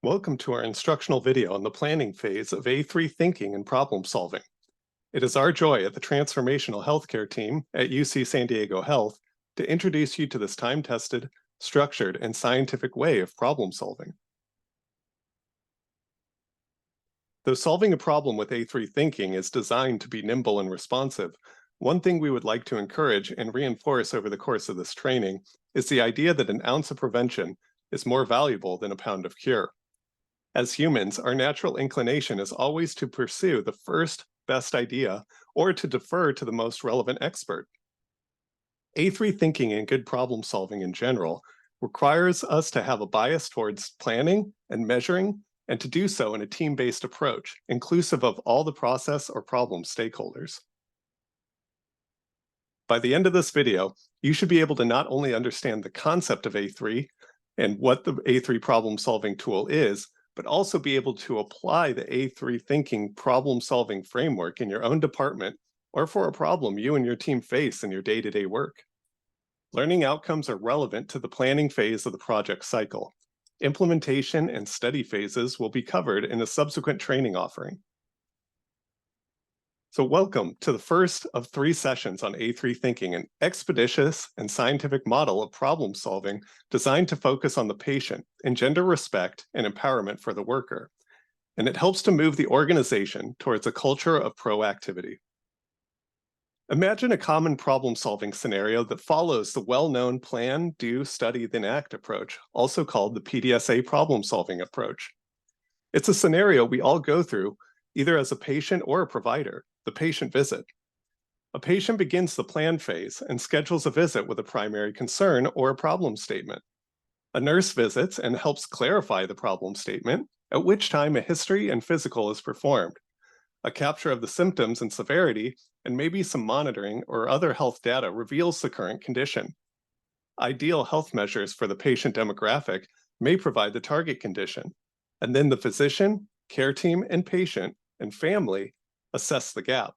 Welcome to our instructional video on the planning phase of A3 thinking and problem solving. It is our joy at the Transformational Healthcare team at UC San Diego Health to introduce you to this time-tested, structured, and scientific way of problem solving. Though solving a problem with A3 thinking is designed to be nimble and responsive, one thing we would like to encourage and reinforce over the course of this training is the idea that an ounce of prevention is more valuable than a pound of cure. As humans, our natural inclination is always to pursue the first best idea or to defer to the most relevant expert. A3 thinking and good problem solving in general requires us to have a bias towards planning and measuring, and to do so in a team-based approach, inclusive of all the process or problem stakeholders. By the end of this video, you should be able to not only understand the concept of A3 and what the A3 problem solving tool is, but also be able to apply the A3 thinking problem-solving framework in your own department or for a problem you and your team face in your day-to-day work. Learning outcomes are relevant to the planning phase of the project cycle. Implementation and study phases will be covered in a subsequent training offering. So welcome to the first of 3 sessions on A3 thinking, an expeditious and scientific model of problem solving designed to focus on the patient, engender respect and empowerment for the worker. And it helps to move the organization towards a culture of proactivity. Imagine a common problem solving scenario that follows the well-known plan, do, study, then act approach, also called the PDSA problem solving approach. It's a scenario we all go through either as a patient or a provider. The patient visit. A patient begins the plan phase and schedules a visit with a primary concern or a problem statement. A nurse visits and helps clarify the problem statement, at which time a history and physical is performed. A capture of the symptoms and severity, and maybe some monitoring or other health data reveals the current condition. Ideal health measures for the patient demographic may provide the target condition, and then the physician, care team, and patient, and family assess the gap.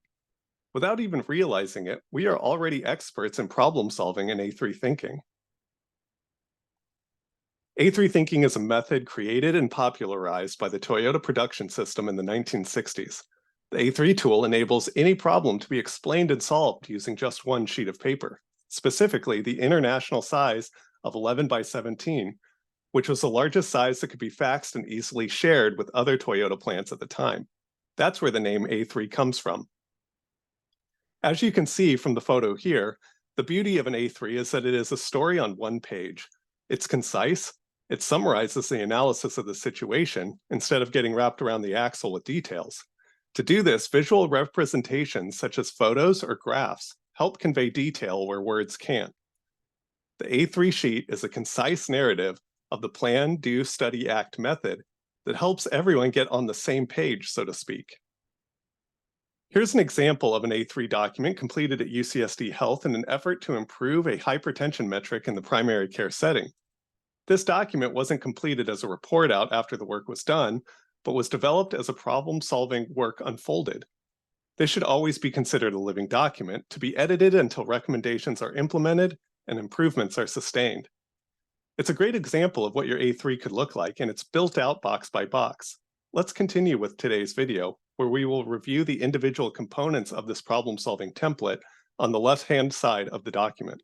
Without even realizing it, we are already experts in problem solving and A3 thinking. A3 thinking is a method created and popularized by the Toyota production system in the 1960s. The A3 tool enables any problem to be explained and solved using just one sheet of paper, specifically the international size of 11 by 17, which was the largest size that could be faxed and easily shared with other Toyota plants at the time. That's where the name A3 comes from. As you can see from the photo here, the beauty of an A3 is that it is a story on one page. It's concise, it summarizes the analysis of the situation instead of getting wrapped around the axle with details. To do this, visual representations such as photos or graphs help convey detail where words can't. The A3 sheet is a concise narrative of the plan, do, study, act method that helps everyone get on the same page, so to speak. Here's an example of an A3 document completed at UCSD Health in an effort to improve a hypertension metric in the primary care setting. This document wasn't completed as a report out after the work was done, but was developed as a problem-solving work unfolded. This should always be considered a living document to be edited until recommendations are implemented and improvements are sustained. It's a great example of what your A3 could look like, and it's built out box by box. Let's continue with today's video, where we will review the individual components of this problem-solving template on the left-hand side of the document.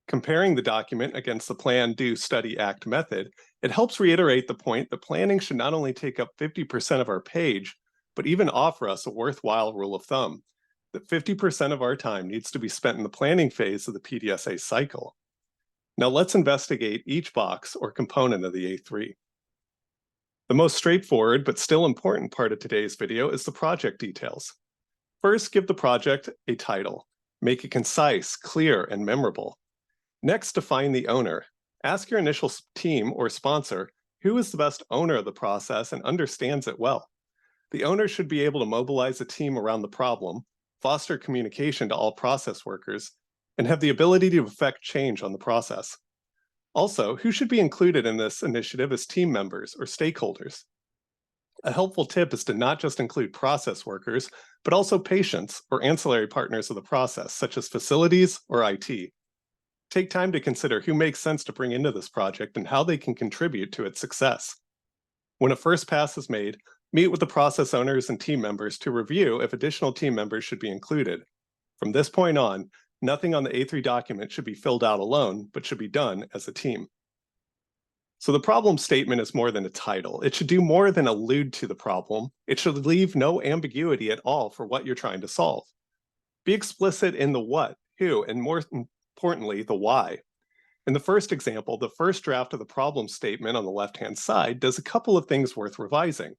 Comparing the document against the plan, do, study, act method, it helps reiterate the point that planning should not only take up 50% of our page, but even offer us a worthwhile rule of thumb, that 50% of our time needs to be spent in the planning phase of the PDSA cycle. Now let's investigate each box or component of the A3. The most straightforward but still important part of today's video is the project details. First, give the project a title. Make it concise, clear, and memorable. Next, define the owner. Ask your initial team or sponsor who is the best owner of the process and understands it well. The owner should be able to mobilize a team around the problem, foster communication to all process workers, and have the ability to effect change on the process. Also, who should be included in this initiative as team members or stakeholders? A helpful tip is to not just include process workers, but also patients or ancillary partners of the process, such as facilities or IT. Take time to consider who makes sense to bring into this project and how they can contribute to its success. When a first pass is made, meet with the process owners and team members to review if additional team members should be included. From this point on, nothing on the A3 document should be filled out alone, but should be done as a team. So the problem statement is more than a title. It should do more than allude to the problem. It should leave no ambiguity at all for what you're trying to solve. Be explicit in the what, who, and more importantly, the why. In the first example, the first draft of the problem statement on the left-hand side does a couple of things worth revising.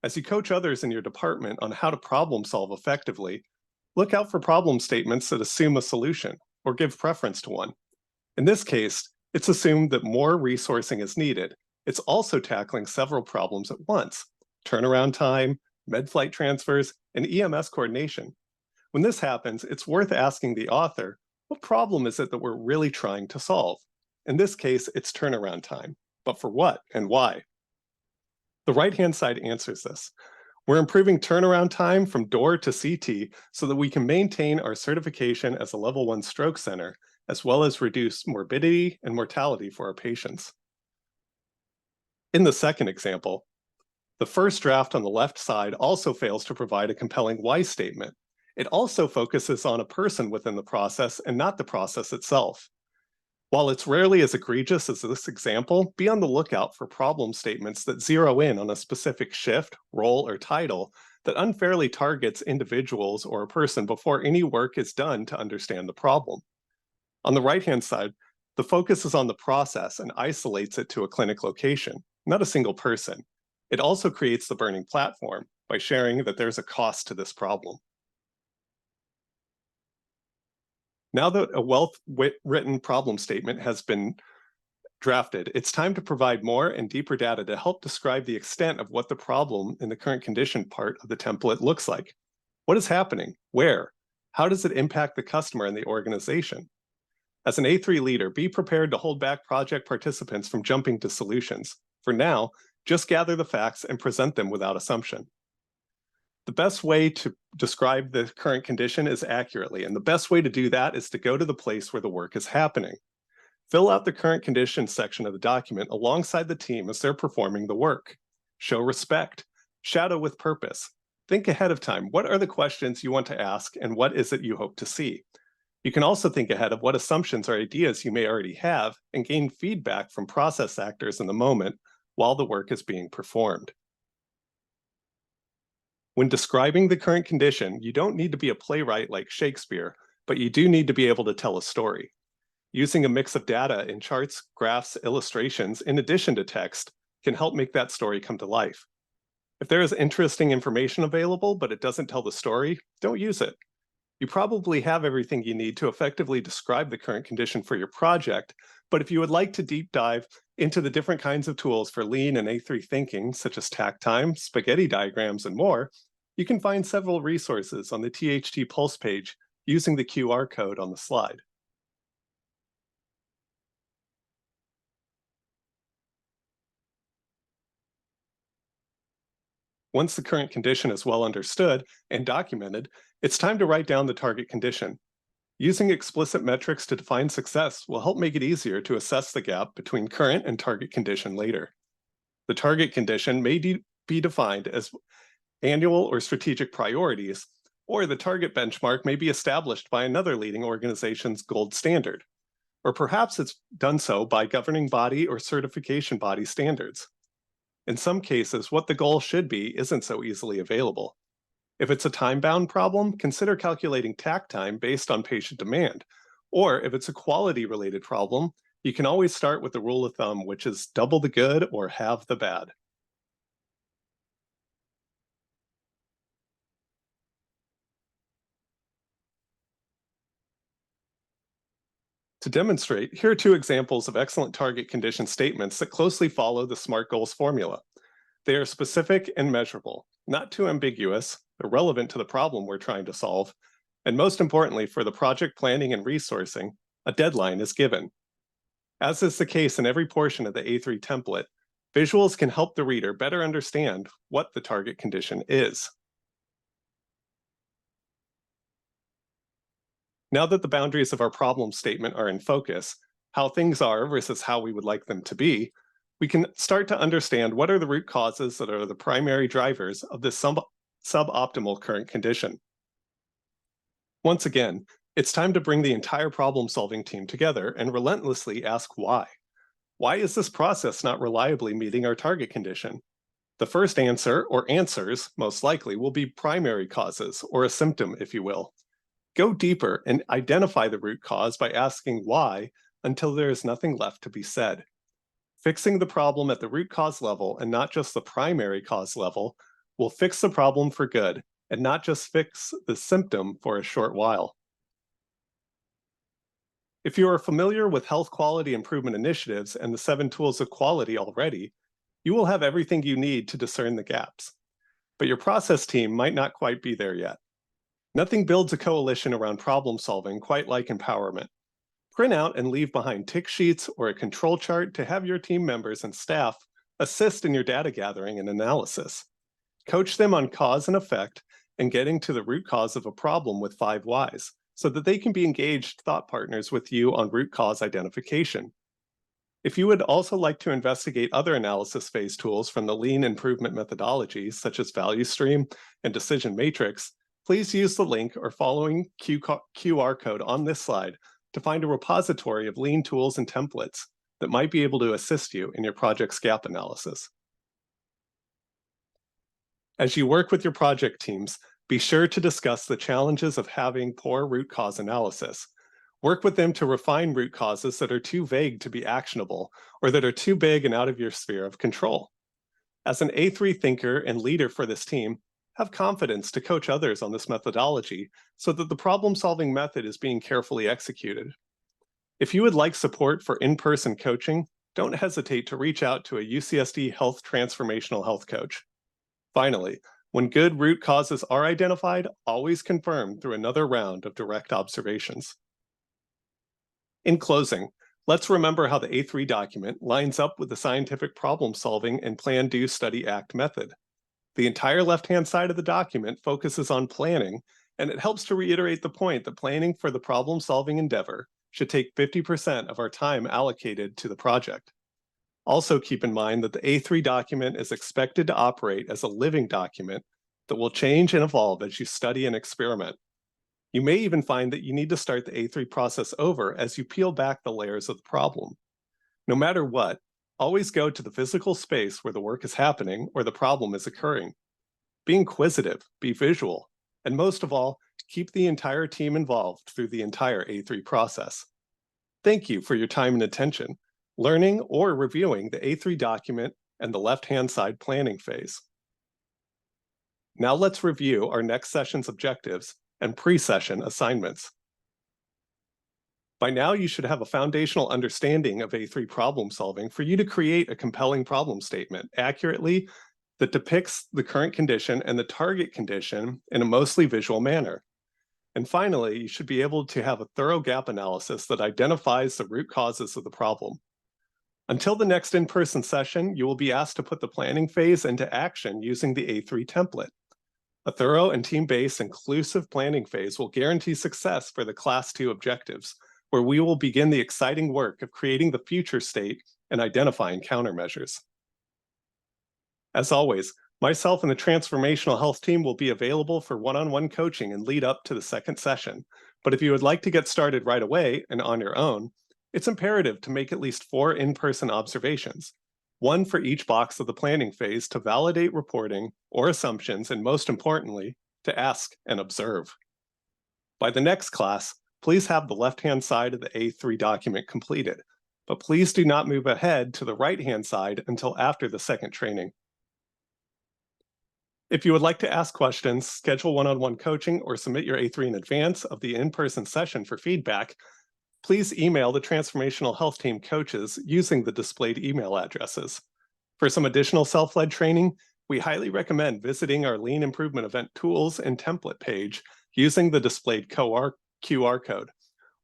As you coach others in your department on how to problem solve effectively, look out for problem statements that assume a solution or give preference to one. In this case, it's assumed that more resourcing is needed. It's also tackling several problems at once: turnaround time, med flight transfers, and EMS coordination. When this happens, it's worth asking the author, what problem is it that we're really trying to solve? In this case, it's turnaround time, but for what and why? The right-hand side answers this. We're improving turnaround time from door to CT so that we can maintain our certification as a level 1 stroke center, as well as reduce morbidity and mortality for our patients. In the second example, the first draft on the left side also fails to provide a compelling why statement. It also focuses on a person within the process and not the process itself. While it's rarely as egregious as this example, be on the lookout for problem statements that zero in on a specific shift, role, or title that unfairly targets individuals or a person before any work is done to understand the problem. On the right-hand side, the focus is on the process and isolates it to a clinic location, not a single person. It also creates the burning platform by sharing that there's a cost to this problem. Now that a well-written problem statement has been drafted, it's time to provide more and deeper data to help describe the extent of what the problem in the current condition part of the template looks like. What is happening? Where? How does it impact the customer and the organization? As an A3 leader, be prepared to hold back project participants from jumping to solutions. For now, just gather the facts and present them without assumption. The best way to describe the current condition is accurately, and the best way to do that is to go to the place where the work is happening. Fill out the current condition section of the document alongside the team as they're performing the work. Show respect. Shadow with purpose. Think ahead of time. What are the questions you want to ask, and what is it you hope to see? You can also think ahead of what assumptions or ideas you may already have and gain feedback from process actors in the moment while the work is being performed. When describing the current condition, you don't need to be a playwright like Shakespeare, but you do need to be able to tell a story. Using a mix of data in charts, graphs, illustrations, in addition to text, can help make that story come to life. If there is interesting information available, but it doesn't tell the story, don't use it. You probably have everything you need to effectively describe the current condition for your project, but if you would like to deep dive into the different kinds of tools for lean and A3 thinking, such as takt time, spaghetti diagrams, and more, you can find several resources on the THT Pulse page using the QR code on the slide. Once the current condition is well understood and documented, it's time to write down the target condition. Using explicit metrics to define success will help make it easier to assess the gap between current and target condition later. The target condition may be defined as annual or strategic priorities, or the target benchmark may be established by another leading organization's gold standard, or perhaps it's done so by governing body or certification body standards. In some cases, what the goal should be isn't so easily available. If it's a time-bound problem, consider calculating takt time based on patient demand. Or if it's a quality-related problem, you can always start with the rule of thumb, which is double the good or halve the bad. To demonstrate, here are two examples of excellent target condition statements that closely follow the SMART goals formula. They are specific and measurable, not too ambiguous, they're relevant to the problem we're trying to solve, and most importantly, for the project planning and resourcing, a deadline is given. As is the case in every portion of the A3 template, visuals can help the reader better understand what the target condition is. Now that the boundaries of our problem statement are in focus, how things are versus how we would like them to be, we can start to understand what are the root causes that are the primary drivers of this suboptimal current condition. Once again, it's time to bring the entire problem-solving team together and relentlessly ask why. Why is this process not reliably meeting our target condition? The first answer, or answers, most likely, will be primary causes, or a symptom, if you will. Go deeper and identify the root cause by asking why until there is nothing left to be said. Fixing the problem at the root cause level and not just the primary cause level will fix the problem for good and not just fix the symptom for a short while. If you are familiar with health quality improvement initiatives and the 7 tools of quality already, you will have everything you need to discern the gaps. But your process team might not quite be there yet. Nothing builds a coalition around problem solving quite like empowerment. Print out and leave behind tick sheets or a control chart to have your team members and staff assist in your data gathering and analysis. Coach them on cause and effect and getting to the root cause of a problem with 5 whys, so that they can be engaged thought partners with you on root cause identification. If you would also like to investigate other analysis phase tools from the lean improvement methodologies, such as Value Stream and Decision Matrix, please use the link or following QR code on this slide to find a repository of lean tools and templates that might be able to assist you in your project's gap analysis. As you work with your project teams, be sure to discuss the challenges of having poor root cause analysis. Work with them to refine root causes that are too vague to be actionable or that are too big and out of your sphere of control. As an A3 thinker and leader for this team, have confidence to coach others on this methodology so that the problem-solving method is being carefully executed. If you would like support for in-person coaching, don't hesitate to reach out to a UCSD Health Transformational Health Coach. Finally, when good root causes are identified, always confirm through another round of direct observations. In closing, let's remember how the A3 document lines up with the scientific problem-solving and Plan, Do, Study, Act method. The entire left-hand side of the document focuses on planning, and it helps to reiterate the point that planning for the problem-solving endeavor should take 50% of our time allocated to the project. Also keep in mind that the A3 document is expected to operate as a living document that will change and evolve as you study and experiment. You may even find that you need to start the A3 process over as you peel back the layers of the problem. No matter what, always go to the physical space where the work is happening or the problem is occurring. Be inquisitive, be visual, and most of all, keep the entire team involved through the entire A3 process. Thank you for your time and attention, learning or reviewing the A3 document and the left-hand side planning phase. Now let's review our next session's objectives and pre-session assignments. By now, you should have a foundational understanding of A3 problem solving for you to create a compelling problem statement accurately that depicts the current condition and the target condition in a mostly visual manner. And finally, you should be able to have a thorough gap analysis that identifies the root causes of the problem. Until the next in-person session, you will be asked to put the planning phase into action using the A3 template. A thorough and team-based inclusive planning phase will guarantee success for the Class 2 objectives, where we will begin the exciting work of creating the future state and identifying countermeasures. As always, myself and the Transformational Health team will be available for one-on-one coaching and lead up to the second session. But if you would like to get started right away and on your own, it's imperative to make at least 4 in-person observations, 1 for each box of the planning phase to validate reporting or assumptions, and most importantly, to ask and observe. By the next class, please have the left-hand side of the A3 document completed, but please do not move ahead to the right-hand side until after the second training. If you would like to ask questions, schedule one-on-one coaching, or submit your A3 in advance of the in-person session for feedback, please email the Transformational Health Team coaches using the displayed email addresses. For some additional self-led training, we highly recommend visiting our Lean Improvement Event Tools and Template page using the displayed QR code,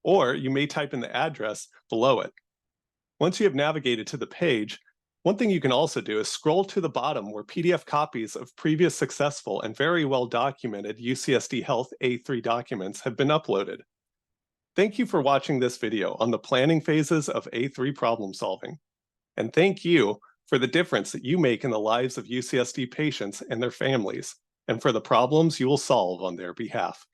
or you may type in the address below it. Once you have navigated to the page, one thing you can also do is scroll to the bottom where PDF copies of previous successful and very well documented UCSD Health A3 documents have been uploaded. Thank you for watching this video on the planning phases of A3 problem solving. And thank you for the difference that you make in the lives of UCSD patients and their families, and for the problems you will solve on their behalf.